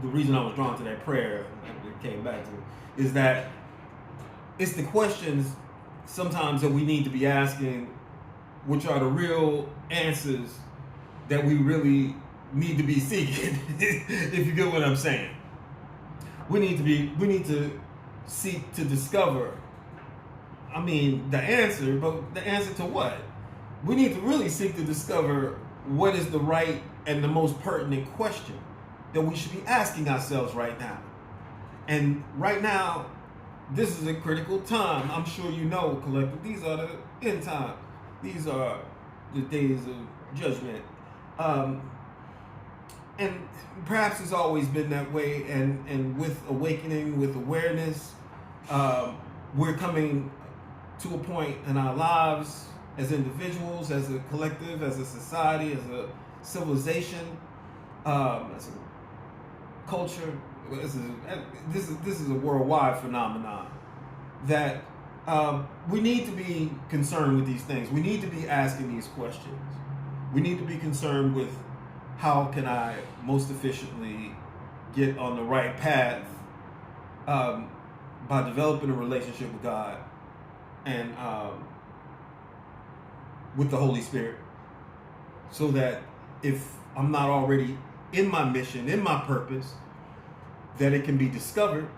the reason I was drawn to that prayer, it came back to me, is that it's the questions sometimes that we need to be asking, which are the real answers that we really need to be seeking. If you get what I'm saying, we need to seek to discover. I mean, the answer, but the answer to what? We need to really seek to discover what is the right and the most pertinent question that we should be asking ourselves right now. And right now, this is a critical time. I'm sure you know, collective. These are the end time. These are the days of judgment. And perhaps it's always been that way. And with awakening, with awareness, we're coming to a point in our lives as individuals, as a collective, as a society, as a civilization, as a culture. This is a worldwide phenomenon that we need to be concerned with these things. We need to be asking these questions. We need to be concerned with how can I most efficiently get on the right path by developing a relationship with God and with the Holy Spirit, so that if I'm not already in my mission, in my purpose, that it can be discovered,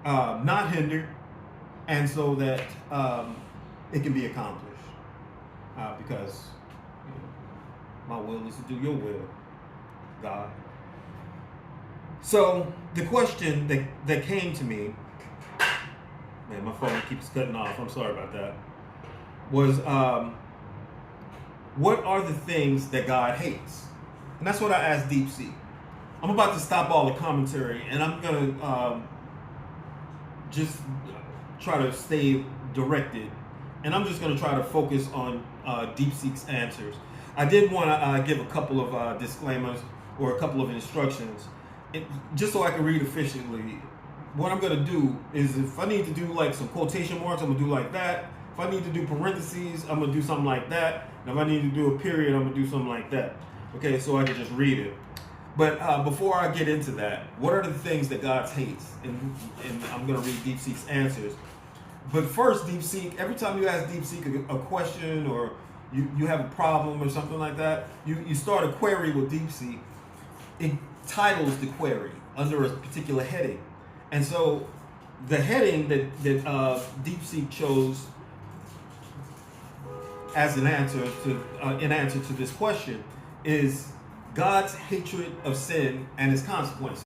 not hindered, and so that it can be accomplished. Because my will is to do your will, God. So the question that came to me, man, my phone keeps cutting off. I'm sorry about that. Was what are the things that God hates? And that's what I asked Deepeeek. I'm about to stop all the commentary, and I'm gonna just try to stay directed, and I'm just gonna try to focus on Deepeek's answers. I did want to give a couple of disclaimers or a couple of instructions, just so I can read efficiently. What I'm gonna do is, if I need to do like some quotation marks, I'm gonna do like that. If I need to do parentheses, I'm gonna do something like that. And if I need to do a period, I'm gonna do something like that. Okay, so I can just read it. But before I get into that, what are the things that God hates? And I'm going to read Deepeek's answers. But first, Deepeek, every time you ask Deepeek a question, or you have a problem or something like that, you start a query with Deepeek. It titles the query under a particular heading. And so the heading that Deepeek chose as an answer to this question is God's hatred of sin and its consequences.